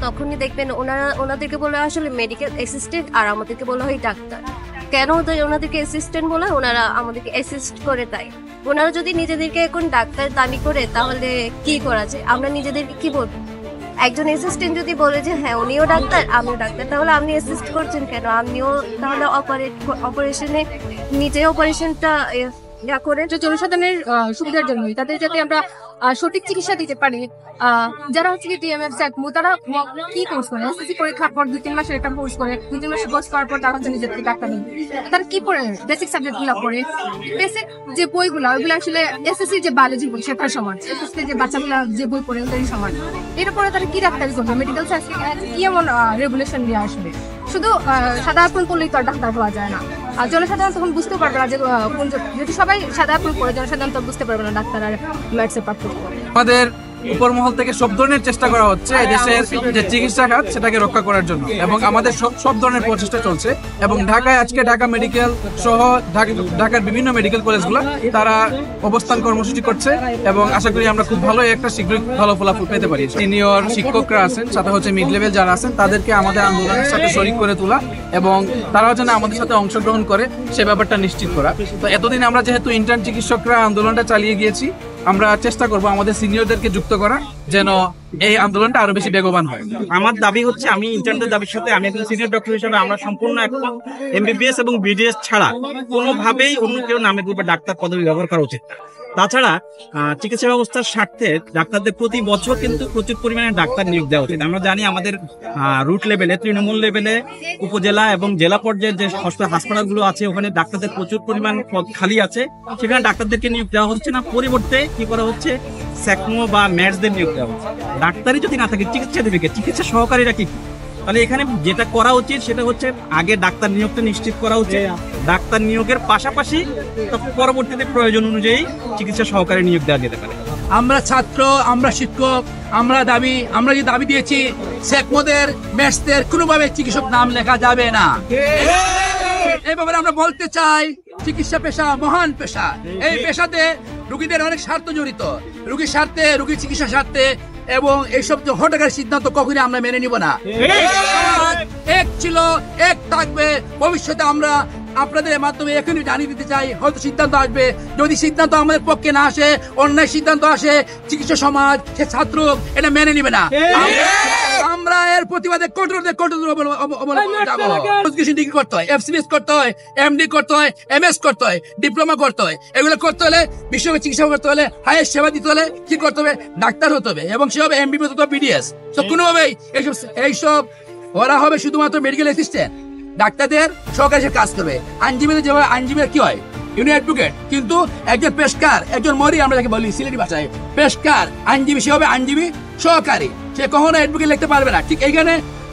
তখনই দেখবেন ওনাদেরকে বলা আসলে মেডিকেল অ্যাসিস্ট্যান্ট আর আমাদেরকে বলা হয় ডাক্তার। কেন ওনাদেরকে অ্যাসিস্ট্যান্ট বলা, ওনারা আমাদেরকে অ্যাসিস্ট করে তাই। ওনারা যদি নিজেদেরকে এখন ডাক্তার দাবি করে তাহলে কি করা যায়? আমরা নিজেদেরকে কি বলবো? একজন অ্যাসিস্ট্যান্ট যদি বলে যে হ্যাঁ উনিও ডাক্তার আমিও ডাক্তার, তাহলে আপনি অ্যাসিস্ট করছেন কেন? আপনিও তাহলে অপারেশনে নিজে অপারেশনটা করে জনসাধারণের সুবিধার জন্য, তাদের যাতে আমরা সঠিক চিকিৎসা দিতে পারি। যারা হচ্ছে কি ডিএমএফ স্যাকমো, তারা কি কোর্স করে? এসএসসি পরীক্ষার পর 2-3 মাসের একটা কোর্স করে, 2-3 মাসের কোর্স করার পর তারা হচ্ছে নিজেদেরকে ডাক্তার নেই। তারা কি পড়ে? বেসিক সাবজেক্ট গুলা পড়ে। বেসিক যে বইগুলা ওইগুলো আসলে এসএসসি যে বায়োলজি বই সেটার সমান, এসএসসি যে বাচ্চাগুলা যে বই পড়ে ওটারই সমান। এরপরে তারা কি ডাক্তারি করবে? মেডিকেল সায়েন্স কি এমন রেগুলেশন নিয়ে আসবে? শুধু সাদা আপন পড়লেই তো আর ডাক্তার হওয়া যায় না। আর জনসাধারণ তখন বুঝতে পারবে না যে যদি সবাই সাদা আপন পড়ে, জনসাধারণ তো বুঝতে পারবে না ডাক্তার আর ম্যাথসের পার্থক্য। আমাদের উপর মহল থেকে সব ধরনের চেষ্টা করা হচ্ছে দেশের যে চিকিৎসা খাত সেটাকে রক্ষা করার জন্য, এবং আমাদের সব ধরনের প্রচেষ্টা চলছে। এবং ঢাকায় আজকে ঢাকা মেডিকেল সহ ঢাকার বিভিন্ন মেডিকেল কলেজগুলো তারা অবস্থান কর্মসূচি করছে, এবং আশা করি আমরা খুব ভালো একটা শীঘ্রই ভালো ফলাফল পেতে পারি। সিনিয়র শিক্ষকরা আছেন, সাথে হচ্ছে মিড লেভেল যারা আছেন, তাদেরকে আমাদের আন্দোলনের সাথে শরিক করে তোলা এবং তারাও যেন আমাদের সাথে অংশগ্রহণ করে সে ব্যাপারটা নিশ্চিত করা। তো এতদিন আমরা যেহেতু ইন্টার্ন চিকিৎসকরা আন্দোলনটা চালিয়ে গিয়েছি, আমরা চেষ্টা করব আমাদের সিনিয়রদেরকে যুক্ত করা, যেন এই আন্দোলনটা আরো বেশি বেগবান হয়। আমার দাবি হচ্ছে, আমি ইন্টার্নদের দাবির সাথে আমি একজন সিনিয়র ডক্টর হিসেবে আমরা সম্পূর্ণ একদম এমবিবিএস এবং বিডিএস ছাড়া কোনোভাবেই অন্য কেউ নামের পূর্বে ডাক্তার পদবি ব্যবহার করা উচিত না। তাছাড়া চিকিৎসা ব্যবস্থার স্বার্থে ডাক্তারদের প্রতি বছর কিন্তু প্রচুর পরিমাণে ডাক্তার নিয়োগ দেওয়া উচিত। আমরা জানি আমাদের রুট লেভেলে, তৃণমূল লেভেলে, উপজেলা এবং জেলা পর্যায়ের যে হাসপাতালগুলো আছে ওখানে ডাক্তারদের প্রচুর পরিমাণ পদ খালি আছে, সেখানে ডাক্তারদেরকে নিয়োগ দেওয়া হচ্ছে না। পরিবর্তে কি করা হচ্ছে, স্যাকমো বা ম্যাটসদের নিয়োগ দেওয়া হচ্ছে। ডাক্তারই যদি না থাকে চিকিৎসা দেবে কে? চিকিৎসা সহকারীরা কি? তাহলে এখানে যেটা করা উচিত সেটা হচ্ছে আগে ডাক্তার নিয়োগটা নিশ্চিত করা উচিত। ডাক্তার নিয়োগের পাশাপাশি পরবর্তীতে প্রয়োজন অনুযায়ী চিকিৎসা সহকারী নিয়োগ দেওয়া যেতে পারে। আমরা ছাত্র, আমরা শিক্ষক, আমরা যে দাবি দিয়েছি স্যাকমোদের, ম্যাটসদের কোনোভাবে চিকিৎসক নাম লেখা যাবে না। এই ব্যাপারে আমরা বলতে চাই, চিকিৎসা পেশা মহান পেশা। এই পেশাতে রোগীদের অনেক স্বার্থ জড়িত, রোগীর স্বার্থে, রোগীর চিকিৎসা স্বার্থে, এবং এইসব যে হঠাৎ সিদ্ধান্ত কখনই আমরা মেনে নিব না। এক ছিল, এক থাকবে। ভবিষ্যতে আমরা আপনাদের মাধ্যমে এখনই জানিয়ে দিতে চাই, হয়তো সিদ্ধান্ত আসবে। যদি সিদ্ধান্ত আমাদের পক্ষে না আসে, অন্যায় সিদ্ধান্ত আসে, চিকিৎসা সমাজ, সে ছাত্র এটা মেনে নিবে না। আমরা এর প্রতিবাদে কঠোর ডিগ্রি করতে হয়, এফসিবিএস করতে হয়, এমডি করতে হয়, এমএস করতে হয়, ডিপ্লোমা করতে হয়। এগুলো করতে হলে, বিশ্বব্যাপী চিকিৎসা করতে হলে, হায়ার সেবা দিতে হলে কি করতে হবে? ডাক্তার হতে হবে, এবং সে হবে এমবিবিএস অথবা বিডিএস। তো কোনোভাবেই এইসব ওরা হবে শুধুমাত্র মেডিকেল অ্যাসিস্ট্যান্ট। ডাক্তারদের সহকারী কাজ করবে। আইনজীবীদের যেভাবে আইনজীবীরা কি হয়, ইউনিয়ন অ্যাডভোকেট, কিন্তু একজন পেশকার, একজন মরি আমরা যাকে বলি সিলেটি ভাষায় পেশকার, আইনজীবী, সে হবে আইনজীবী সহকারী, সে কখনো অ্যাডভোকেট লিখতে পারবে না। ঠিক এইখানে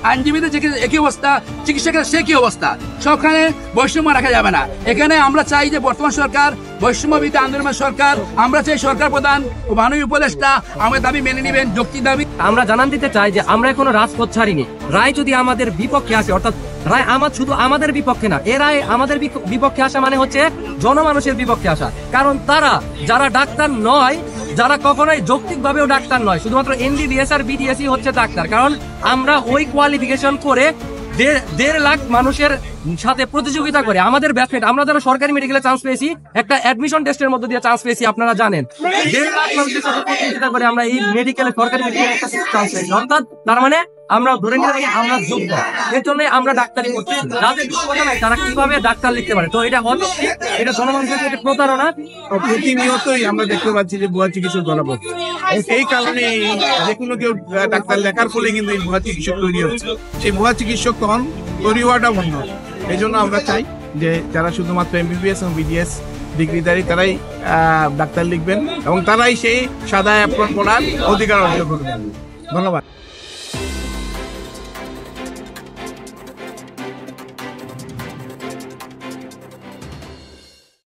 আইনজীবীদের যে একই অবস্থা, চিকিৎসকের সে কি অবস্থা, সবখানে বৈষম্য রাখা যাবে না। এখানে আমরা চাই যে বর্তমান সরকার বৈষম্য বিরোধী আন্দোলনের সরকার, আমরা চাই সরকার প্রধান ও মাননীয় উপদেষ্টা আমাদের দাবি মেনে নেবেন, যৌক্তিক দাবি। আমরা জানান দিতে চাই যে আমরা এখনো রাজপথ ছাড়িনি। রায় যদি আমাদের বিপক্ষে আসে, অর্থাৎ রায় শুধু আমাদের বিপক্ষে না, এ রায় আমাদের বিপক্ষে আসা মানে হচ্ছে জনমানুষের বিপক্ষে আসা। কারণ তারা যারা ডাক্তার নয়, যারা কখনোই যৌক্তিকভাবেও ডাক্তার নয়, শুধুমাত্র এমবিবিএস আর বিডিএসই হচ্ছে ডাক্তার। কারণ আমরা ওই কোয়ালিফিকেশন করে 1.5 লাখ মানুষের সাথে প্রতিযোগিতা করে আমাদের ব্যাচমেট, আমরা যারা সরকারি মেডিকেলে চান্স পেয়েছি, একটা অ্যাডমিশন টেস্টের মধ্যে দিয়ে চান্স পেয়েছি, আপনারা জানেন। 1.5 লাখ মানুষের সাথে প্রতিযোগিতা করে আমরা এই মেডিকেলে, সরকারি মেডিকেলে একটা চান্স পেয়েছি। অর্থাৎ তার মানে আমরা ধরে নিতে পারি আমরা যোগ্য, এর জন্য আমরা ডাক্তারি করছি। যাদের যোগ্যতা নাই তারা কিভাবে ডাক্তার লিখতে পারে? তো এটা অযৌক্তিক, এটা জনগণের সাথে প্রতারণা। প্রতিনিয়তই আমরা দেখতে পাচ্ছি যে ভুয়া চিকিৎসক ধরা পড়ছে। এই কারণে যে কোনো কেউ ডাক্তার লেখার ফলে কিন্তু এই ভুয়া চিকিৎসক তৈরি হচ্ছে। সেই ভুয়া চিকিৎসক তখন তৈরি হওয়াটা বন্ধ। এই জন্য আমরা চাই যে যারা শুধুমাত্র এমবিবিএস এবং বিডিএস ডিগ্রিধারী তারাই ডাক্তার লিখবেন, এবং তারাই সেই সাদা অ্যাপ্রন পড়ার অধিকার অর্জন করবেন। ধন্যবাদ।